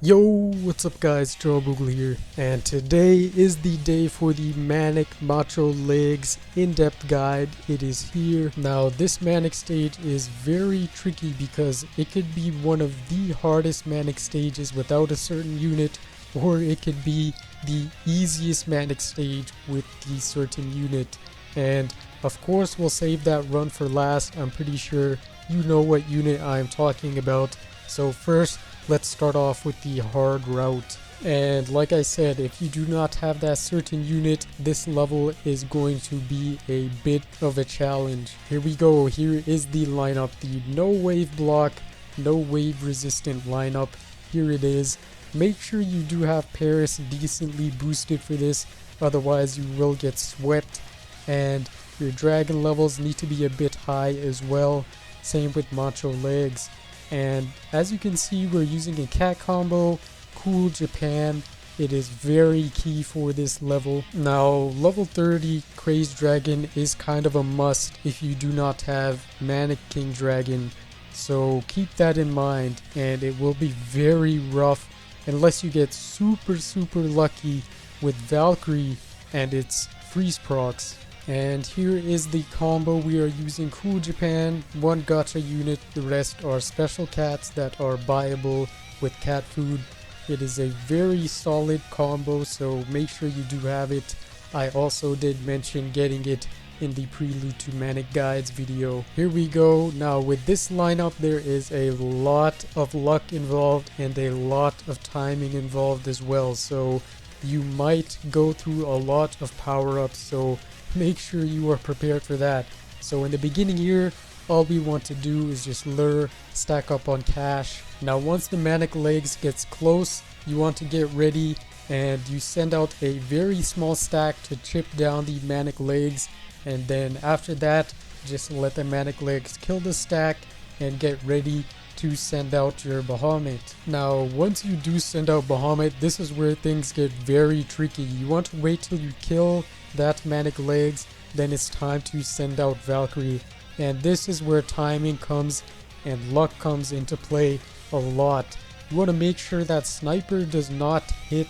Yo, what's up guys, Boogle here, and today is the day for the Manic Macho Legs in-depth guide. It is here. Now this Manic stage is very tricky because it could be one of the hardest Manic stages without a certain unit, or it could be the easiest Manic stage with the certain unit. And of course we'll save that run for last. I'm pretty sure you know what unit I'm talking about. So first, let's start off with the hard route. And like I said, if you do not have that certain unit, this level is going to be a bit of a challenge. Here we go. Here is the lineup. The no wave block, no wave resistant lineup. Here it is. Make sure you do have Paris decently boosted for this, otherwise you will get swept. And your dragon levels need to be a bit high as well. Same with Macho Legs. And as you can see, we're using a cat combo, Cool Japan. It is very key for this level. Now, level 30 Crazed Dragon is kind of a must if you do not have Manic King Dragon. So keep that in mind, and it will be very rough unless you get super lucky with Valkyrie and its freeze procs. And here is the combo. We are using Cool Japan, one gacha unit, the rest are special cats that are buyable with cat food. It is a very solid combo, so make sure you do have it. I also did mention getting it in the Prelude to Manic Guides video. Here we go. Now with this lineup, there is a lot of luck involved and a lot of timing involved as well, so you might go through a lot of power-ups, so make sure you are prepared for that. So in the beginning here, all we want to do is just lure, stack up on cash. Now once the Manic Legs gets close, you want to get ready and you send out a very small stack to chip down the Manic Legs, and then after that just let the Manic Legs kill the stack and get ready to send out your bahamut. Now once you do send out bahamut, this is where things get very tricky. You want to wait till you kill that Manic Legs, then it's time to send out Valkyrie, and this is where timing comes and luck comes into play a lot. You want to make sure that sniper does not hit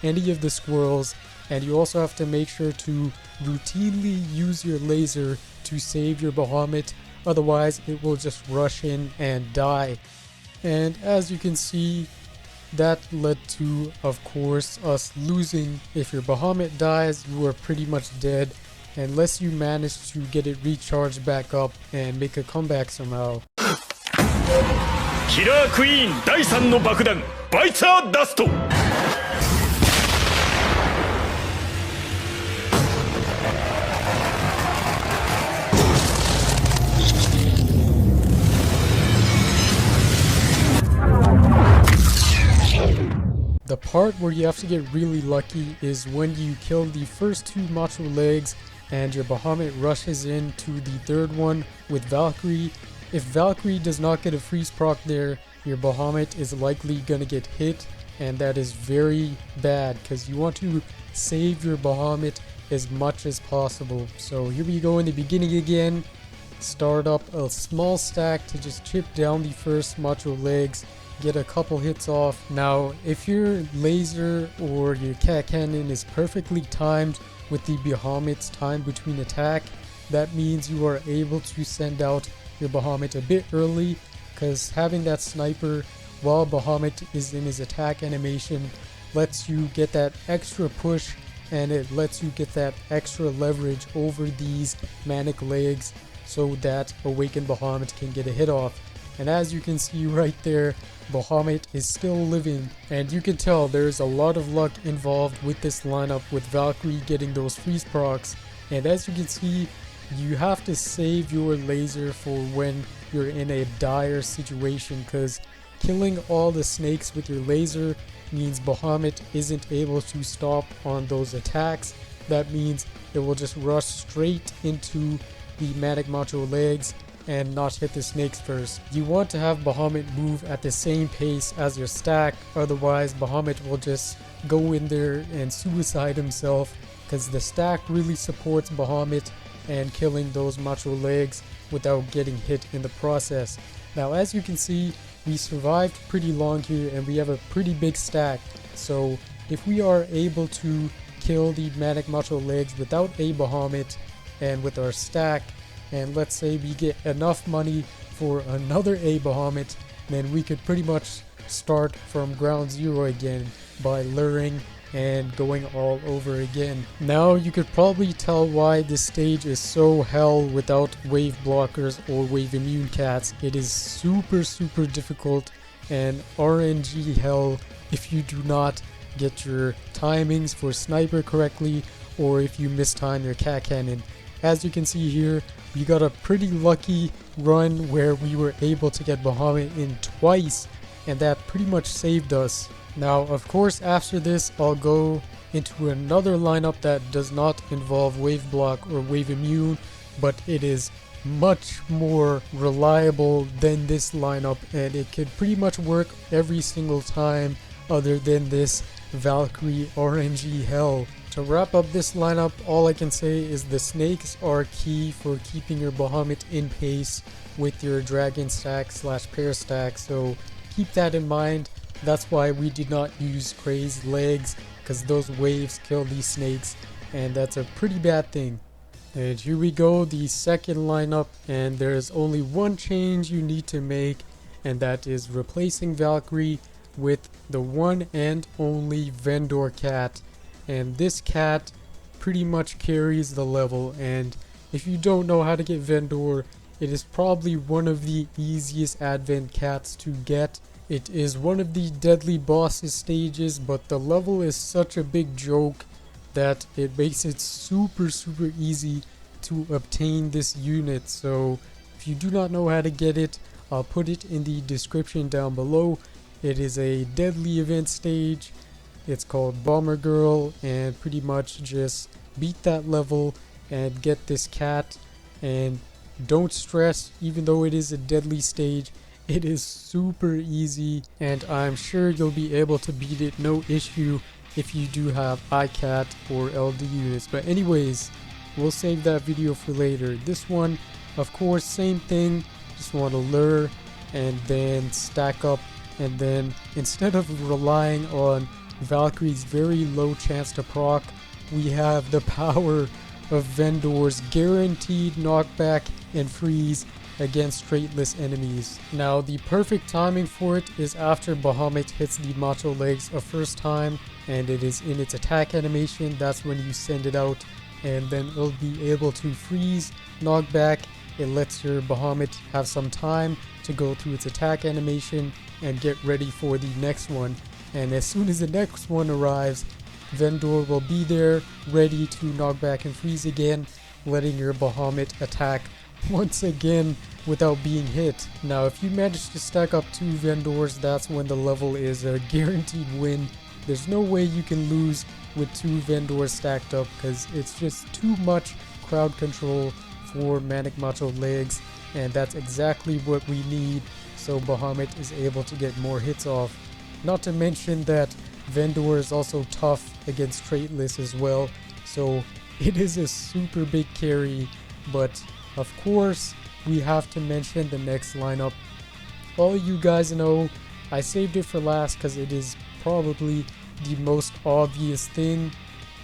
any of the squirrels, and you also have to make sure to routinely use your laser to save your bahamut, otherwise it will just rush in and die. And as you can see, that led to, of course, us losing. If your bahamut dies, you are pretty much dead unless you manage to get it recharged back up and make a comeback somehow. キラークイーン第3の爆弾バイツァーダスト The part where you have to get really lucky is when you kill the first two Macho Legs and your bahamut rushes into the third one with Valkyrie. If Valkyrie does not get a freeze proc there, your bahamut is likely gonna get hit, and that is very bad because you want to save your bahamut as much as possible. So here we go in the beginning again. Start up a small stack to just chip down the first Macho Legs, get a couple hits off. Now if your laser or your cat cannon is perfectly timed with the bahamut's time between attack, that means you are able to send out your bahamut a bit early, because having that sniper while bahamut is in his attack animation lets you get that extra push, and it lets you get that extra leverage over these Manic Legs so that awakened bahamut can get a hit off. And as you can see right there, bahamut is still living, and you can tell there's a lot of luck involved with this lineup with Valkyrie getting those freeze procs. And as you can see, you have to save your laser for when you're in a dire situation, because killing all the snakes with your laser means bahamut isn't able to stop on those attacks. That means it will just rush straight into the Manic Macho Legs and not hit the snakes first. You want to have bahamut move at the same pace as your stack, otherwise bahamut will just go in there and suicide himself, because the stack really supports bahamut and killing those Macho Legs without getting hit in the process. Now as you can see, we survived pretty long here and we have a pretty big stack. So if we are able to kill the Manic Macho legs without a bahamut and with our stack, and let's say we get enough money for another a bahamut, then we could pretty much start from ground zero again by luring and going all over again. Now you could probably tell why this stage is so hell without wave blockers or wave immune cats. It is super difficult and RNG hell if you do not get your timings for sniper correctly or if you mistime your cat cannon. As you can see here, we got a pretty lucky run where we were able to get bahamut in twice, and that pretty much saved us. Now, of course, after this, I'll go into another lineup that does not involve wave block or wave immune, but it is much more reliable than this lineup, and it could pretty much work every single time other than this Valkyrie RNG hell. To wrap up this lineup, all I can say is the snakes are key for keeping your bahamut in pace with your dragon stack / pair stack, so keep that in mind. That's why we did not use crazed legs, because those waves kill these snakes, and that's a pretty bad thing. And here we go, the second lineup, and there's only one change you need to make, and that is replacing Valkyrie with the one and only vendor cat. And this cat pretty much carries the level, and if you don't know how to get vendor, it is probably one of the easiest advent cats to get. It is one of the deadly bosses stages, but the level is such a big joke that it makes it super easy to obtain this unit. So if you do not know how to get it, I'll put it in the description down below. It is a deadly event stage. It's called Bomber Girl, and pretty much just beat that level and get this cat. And don't stress, even though it is a deadly stage, it is super easy, and I'm sure you'll be able to beat it no issue if you do have iCat or LD units. But anyways, we'll save that video for later. This one, of course, same thing, just want to lure and then stack up, and then instead of relying on Valkyrie's very low chance to proc, we have the power of Vendor's guaranteed knockback and freeze against straightless enemies. Now the perfect timing for it is after bahamut hits the Macho legs a first time and it is in its attack animation. That's when you send it out, and then it'll be able to freeze, knockback. It lets your bahamut have some time to go through its attack animation and get ready for the next one. And as soon as the next one arrives, Vendor will be there ready to knock back and freeze again, letting your bahamut attack once again without being hit. Now if you manage to stack up 2 Vendors, that's when the level is a guaranteed win. There's no way you can lose with 2 Vendors stacked up, because it's just too much crowd control for Manic Macho legs, and that's exactly what we need so bahamut is able to get more hits off. Not to mention that Vendor is also tough against straightless as well, so it is a super big carry. But of course, we have to mention the next lineup. All you guys know, I saved it for last because it is probably the most obvious thing,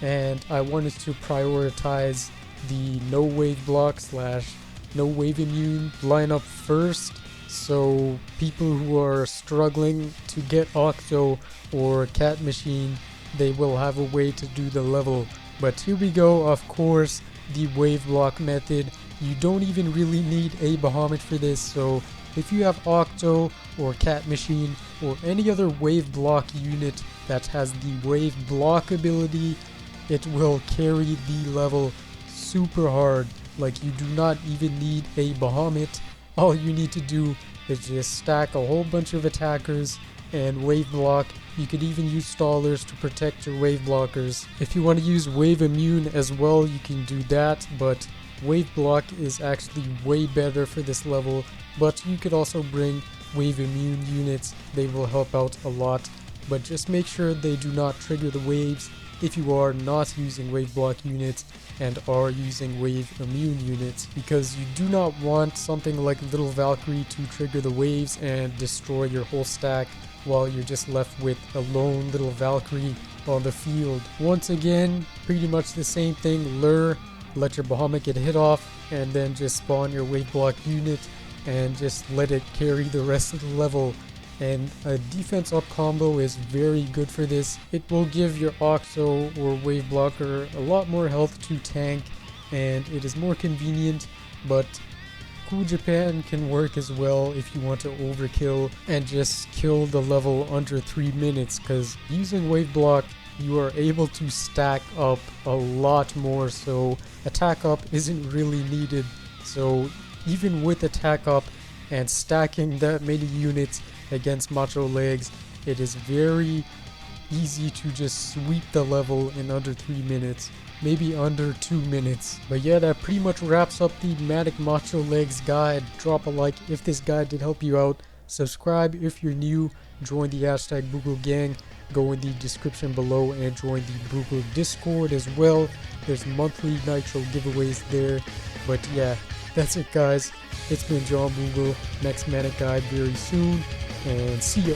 and I wanted to prioritize the no wave block / no wave immune lineup first, so people who are struggling to get Octo or Cat Machine, they will have a way to do the level. But here we go, of course, the wave block method. You don't even really need a bahamut for this, so if you have Octo or Cat Machine or any other wave block unit that has the wave block ability, it will carry the level super hard. Like, you do not even need a bahamut. All you need to do is just stack a whole bunch of attackers and wave block. You could even use stallers to protect your wave blockers. If you want to use wave immune as well, you can do that, but wave block is actually way better for this level. But you could also bring wave immune units, they will help out a lot, but just make sure they do not trigger the waves if you are not using wave block units and are using wave immune units, because you do not want something like Little Valkyrie to trigger the waves and destroy your whole stack while you're just left with a lone Little Valkyrie on the field. Once again, pretty much the same thing. Lure, let your bahamut get hit off, and then just spawn your wave block unit and just let it carry the rest of the level. And a defense up combo is very good for this. It will give your Oxo or wave blocker a lot more health to tank, and it is more convenient, but Cool Japan can work as well if you want to overkill and just kill the level under 3 minutes, because using wave block you are able to stack up a lot more, so attack up isn't really needed. So even with attack up and stacking that many units against Macho Legs, it is very easy to just sweep the level in under 3 minutes, maybe under 2 minutes. But yeah, that pretty much wraps up the Manic Macho Legs guide. Drop a like if this guide did help you out. Subscribe if you're new. Join the hashtag Boogle gang. Go in the description below and join the Boogle Discord as well. There's monthly Nitro giveaways there. But yeah, that's it guys. It's been John Boogle. Next Manic guide very soon. And see ya.